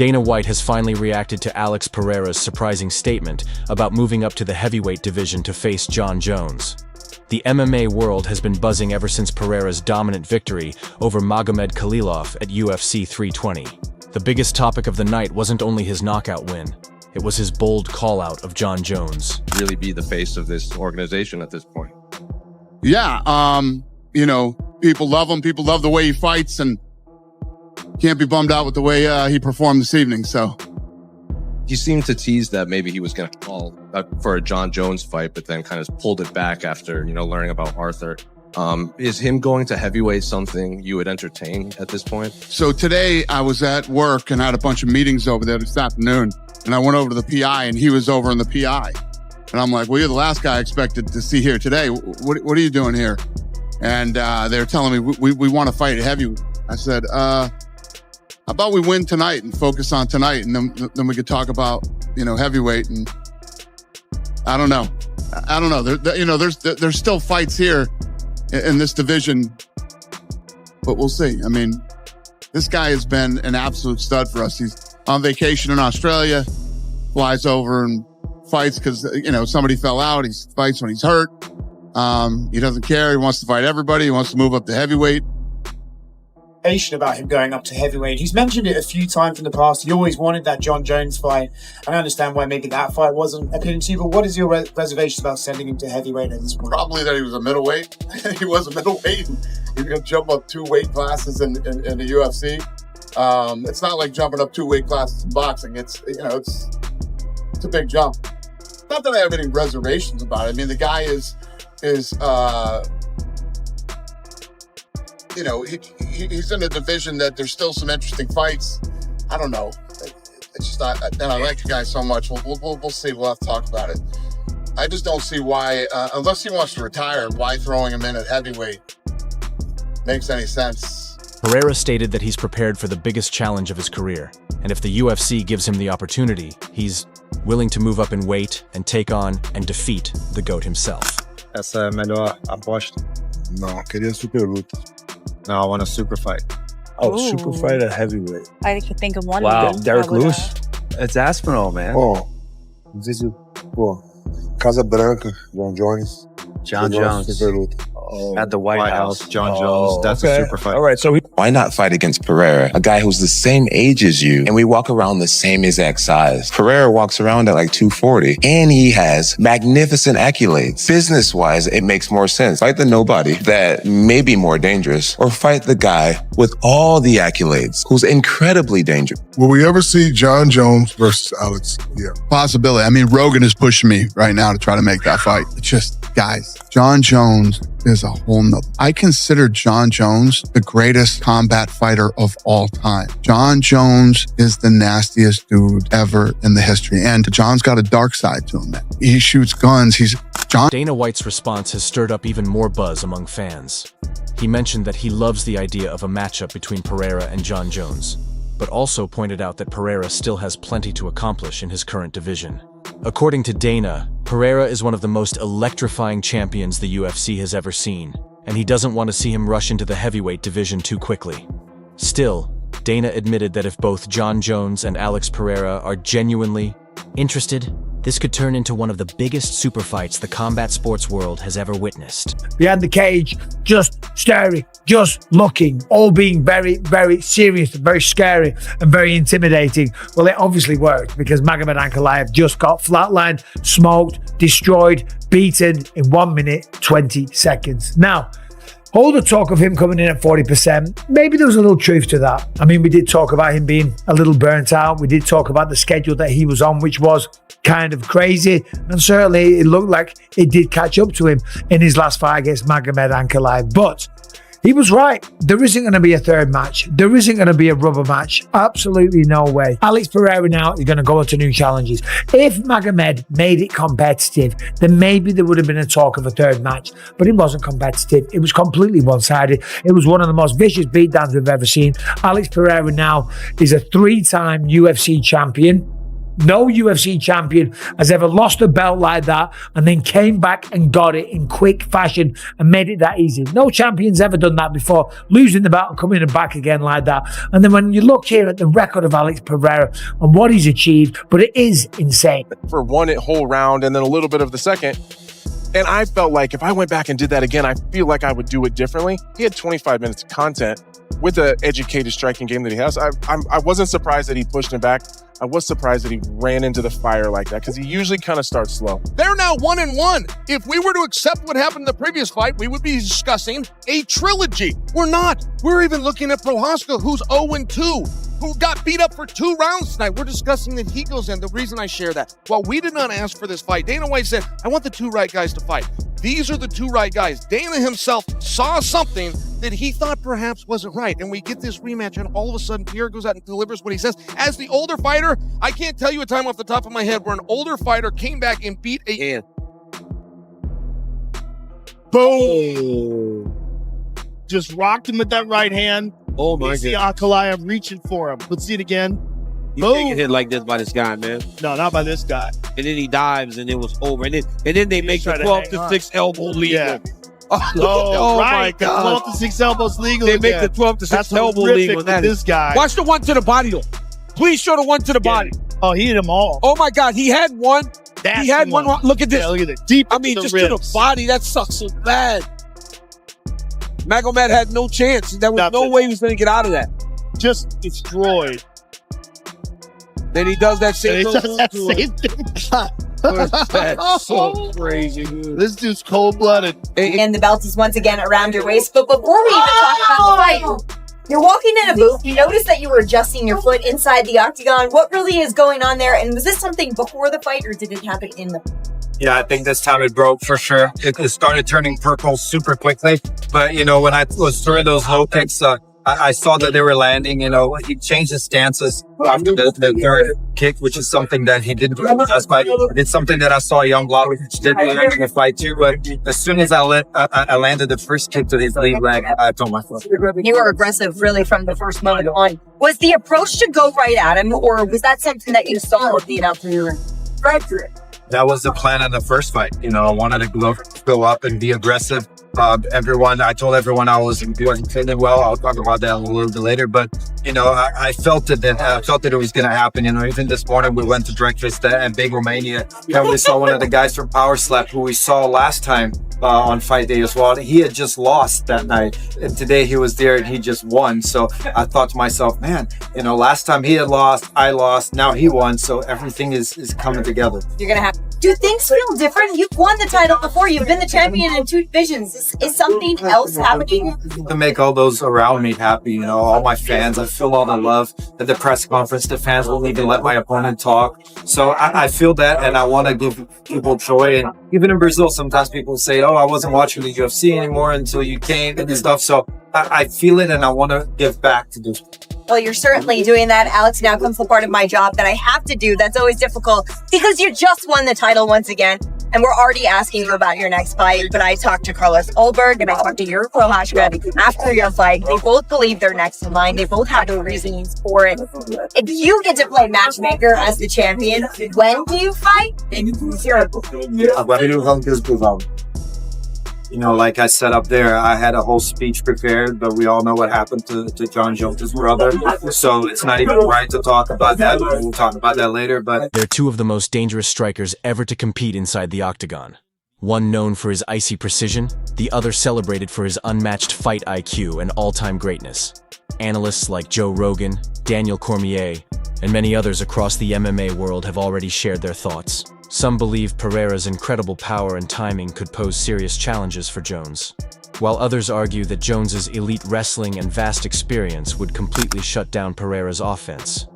Dana White has finally reacted to Alex Pereira's surprising statement about moving up to the heavyweight division to face Jon Jones. The MMA world has been buzzing ever since Pereira's dominant victory over Magomed Khalilov at UFC 320. The biggest topic of the night wasn't only his knockout win, it was his bold call-out of Jon Jones. Really be the face of this organization at this point. Yeah, you know, people love him. People love the way he fights, and can't be bummed out with the way he performed this evening. So He seemed to tease that maybe he was going to call for a Jon Jones fight, but then kind of pulled it back after, learning about Arthur. Is him going to heavyweight something you would entertain at this point? So today I was at work and had a bunch of meetings over there this afternoon, and I went over to the PI, and he was over in the PI. And I'm like, well, you're the last guy I expected to see here today. What are you doing here? And they're telling me, we want to fight at heavyweight. I said, how about we win tonight and focus on tonight, and then we could talk about, heavyweight. And I don't know. There's still fights here in this division, but we'll see. I mean, this guy has been an absolute stud for us. He's on vacation in Australia, flies over and fights because, somebody fell out. He fights when he's hurt. He doesn't care. He wants to fight everybody. He wants to move up to heavyweight. About him going up to heavyweight. He's mentioned it a few times in the past. He always wanted that Jon Jones fight. I understand why maybe that fight wasn't appealing to you, but what is your reservations about sending him to heavyweight at this point? Probably that he was a middleweight. He was a middleweight. He's going to jump up 2 weight classes in the UFC. It's not like jumping up 2 weight classes in boxing. It's a big jump. Not that I have any reservations about it. I mean, the guy is he's in a division that there's still some interesting fights. I don't know. It's just not, and I like the guy so much. We'll see. We'll have to talk about it. I just don't see why, unless he wants to retire, why throwing him in at heavyweight makes any sense. Pereira stated that he's prepared for the biggest challenge of his career, and if the UFC gives him the opportunity, he's willing to move up in weight and take on and defeat the GOAT himself. Essa é a melhor aposta. Não, queria super luta. No, I want a super fight. Oh, super fight at heavyweight. I could think of one. Wow, name. Derek Lewis. It's Aspinall, man. Oh, não sei se, Casa Branca, Jon Jones. Jon Jones. Super luta. At the White House, Jon Jones. That's a super fight. All right, so why not fight against Pereira, a guy who's the same age as you, and we walk around the same exact size? Pereira walks around at like 240, and he has magnificent accolades. Business-wise, it makes more sense. Fight the nobody that may be more dangerous, or fight the guy with all the accolades who's incredibly dangerous. will we ever see Jon Jones versus Alex? Yeah. Possibility. I mean, Rogan is pushing me right now to try to make that fight. It's just, guys, Jon Jones is a whole nother. I consider Jon Jones the greatest combat fighter of all time. Jon Jones is the nastiest dude ever in the history. And Jon's got a dark side to him. He shoots guns. Dana White's response has stirred up even more buzz among fans. He mentioned that he loves the idea of a matchup between Pereira and Jon Jones, but also pointed out that Pereira still has plenty to accomplish in his current division. According to Dana, Pereira is one of the most electrifying champions the UFC has ever seen, and he doesn't want to see him rush into the heavyweight division too quickly. Still, Dana admitted that if both Jon Jones and Alex Pereira are genuinely interested, this could turn into one of the biggest super fights the combat sports world has ever witnessed. Behind the cage, just staring, just looking, all being very, very serious, very scary and very intimidating. Well, it obviously worked because Magomed Ankalaev just got flatlined, smoked, destroyed, beaten in 1 minute, 20 seconds. Now, all the talk of him coming in at 40%, maybe there was a little truth to that. I mean, we did talk about him being a little burnt out. We did talk about the schedule that he was on, which was kind of crazy. And certainly it looked like it did catch up to him in his last fight against Magomed Ankalaev. But he was right. There isn't going to be a third match. There isn't going to be a rubber match. Absolutely no way. Alex Pereira now is going to go into new challenges. If Magomed made it competitive, then maybe there would have been a talk of a third match. But it wasn't competitive. It was completely one-sided. It was one of the most vicious beatdowns we've ever seen. Alex Pereira now is a 3-time UFC champion. No UFC champion has ever lost a belt like that and then came back and got it in quick fashion and made it that easy. No champion's ever done that before, losing the belt and coming back again like that. And then when you look here at the record of Alex Pereira and what he's achieved, but it is insane. For one whole round and then a little bit of the second. And I felt like if I went back and did that again, I feel like I would do it differently. He had 25 minutes of content with the educated striking game that he has. I wasn't surprised that he pushed him back. I was surprised that he ran into the fire like that because he usually kind of starts slow. They're now 1-1. If we were to accept what happened in the previous fight, we would be discussing a trilogy. We're not. We're even looking at Prohaska, who's 0-2, who got beat up for 2 rounds tonight. We're discussing that he goes in. The reason I share that, well, we did not ask for this fight. Dana White said, I want the 2 right guys to fight. These are the 2 right guys. Dana himself saw something that he thought perhaps wasn't right. And we get this rematch, and all of a sudden, Pierre goes out and delivers what he says. As the older fighter, I can't tell you a time off the top of my head where an older fighter came back and beat a... Boom! Just rocked him with that right hand. Oh my God. Ankalaev reaching for him. Let's see it again. You can't get hit like this by this guy, man. No, not by this guy. And then he dives, and it was over. And then they make the 12-6 elbow legal. Yeah. Oh right. my God. 12-6 elbows legal. They make the 12-6 elbow legal. With this guy. Watch the one to the body, though. Please show the one to the body. Oh, he hit them all. Oh my God, he had one. He had one. Look at this. Yeah, look at it. Deep. I mean, just to the body. That sucks so bad. Magomed had no chance. There was no way he was going to get out of that. Just destroyed. Then he does that same thing. That's so crazy, dude. This dude's cold-blooded. And the belt is once again around your waist. But before we even talk about the fight, you're walking in a booth. You noticed that you were adjusting your foot inside the octagon. What really is going on there? And was this something before the fight, or did it happen in the fight? Yeah, I think this time it broke for sure. It started turning purple super quickly. But, you know, when I was throwing those low kicks, I saw that they were landing. You know, he changed his stances after the third kick, which is something that he didn't do in the last fight. It's something that I saw Young Blachowicz did in the fight too. But as soon as I landed the first kick to his lead leg, I told my foot. You were aggressive really from the first moment on. Was the approach to go right at him, or was that something that you saw leading up to your right through it? That was the plan in the first fight. You know, I wanted to go up and be aggressive. I told everyone I wasn't feeling well. I'll talk about that a little bit later. But, you know, I felt it was going to happen. You know, even this morning we went to breakfast at Big Romania, and we saw one of the guys from Power Slap who we saw last time on fight day as well. He had just lost that night, and today he was there and he just won. So I thought to myself, man, you know, last time he had lost, I lost, now he won. So everything is coming together. You're going to have. Do things feel different? You've won the title before. You've been the champion in 2 divisions. Is something else happening? To make all those around me happy, you know, all my fans, I feel all the love. At the press conference, the fans won't even let my opponent talk. So I feel that, and I want to give people joy. And even in Brazil, sometimes people say, oh, I wasn't watching the UFC anymore until you came and stuff. So I feel it, and I want to give back to this. Well, you're certainly doing that, Alex. Now comes the part of my job that I have to do. That's always difficult because you just won the title once again. And we're already asking you about your next fight. But I talked to Carlos Ulberg and I talked to your Prohaska after your fight. They both believe they're next in line. They both have their reasons for it. If you get to play matchmaker as the champion, when do you fight? You know, like I said up there, I had a whole speech prepared, but we all know what happened to Jon Jones' brother. So it's not even right to talk about that. We'll talk about that later. But they're 2 of the most dangerous strikers ever to compete inside the octagon. One known for his icy precision, the other celebrated for his unmatched fight IQ and all-time greatness. Analysts like Joe Rogan, Daniel Cormier, and many others across the MMA world have already shared their thoughts. Some believe Pereira's incredible power and timing could pose serious challenges for Jones, while others argue that Jones's elite wrestling and vast experience would completely shut down Pereira's offense.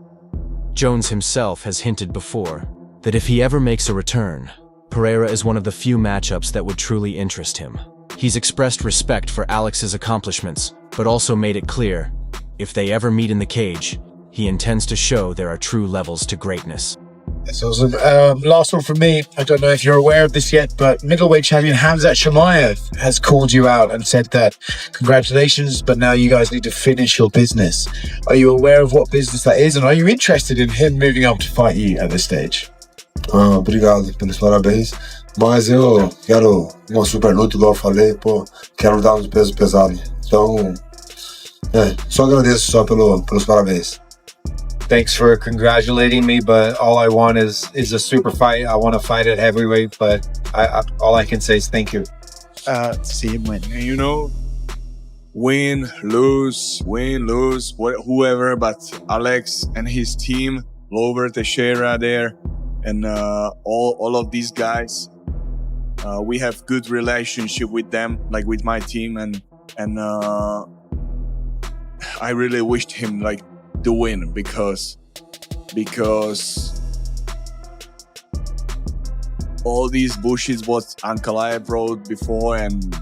Jones himself has hinted before that if he ever makes a return, Pereira is one of the few matchups that would truly interest him. He's expressed respect for Alex's accomplishments, but also made it clear, if they ever meet in the cage, he intends to show there are true levels to greatness. That's awesome. Last one from me. I don't know if you're aware of this yet, but middleweight champion Khamzat Chimaev has called you out and said that congratulations, but now you guys need to finish your business. Are you aware of what business that is, and are you interested in him moving up to fight you at this stage? Obrigado pelos parabéns. Mas eu quero uma super luta, igual eu falei, pô, quero lutar nos pesos pesados. Então, só agradeço só pelos parabéns. Thanks for congratulating me, but all I want is a super fight. I want to fight at heavyweight, but all I can say is thank you. See him win. And you know, win, lose, whoever, but Alex and his team, Lover, Teixeira there, and all of these guys, we have good relationship with them, like with my team, and I really wished him like the win because all these bullshits what Ankalaev wrote before and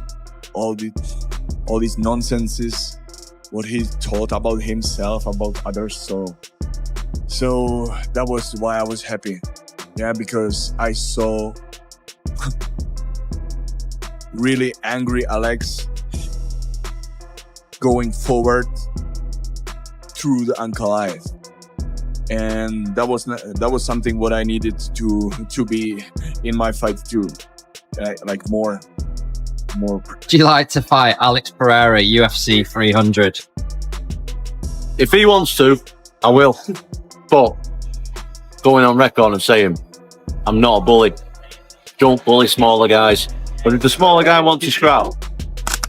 all these nonsenses what he thought about himself, about others, so that was why I was happy, because I saw really angry Alex going forward through the Ankalaev, and that was something what I needed to be in my fight too, like more. Would you like to fight Alex Pereira, UFC 300? If he wants to, I will. But going on record and saying I'm not a bully. Don't bully smaller guys. But if the smaller guy wants to scrap,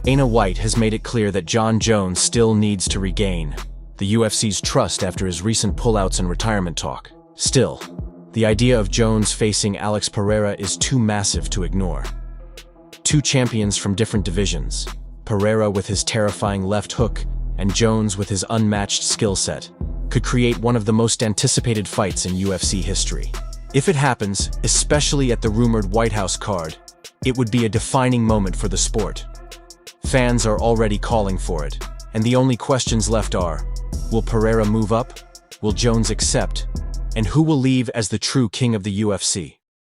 Dana White has made it clear that Jon Jones still needs to regain the UFC's trust after his recent pullouts and retirement talk. Still, the idea of Jones facing Alex Pereira is too massive to ignore. Two champions from different divisions, Pereira with his terrifying left hook and Jones with his unmatched skill set, could create one of the most anticipated fights in UFC history. If it happens, especially at the rumored White House card, it would be a defining moment for the sport. Fans are already calling for it, and the only questions left are, will Pereira move up? Will Jones accept? And who will leave as the true king of the UFC?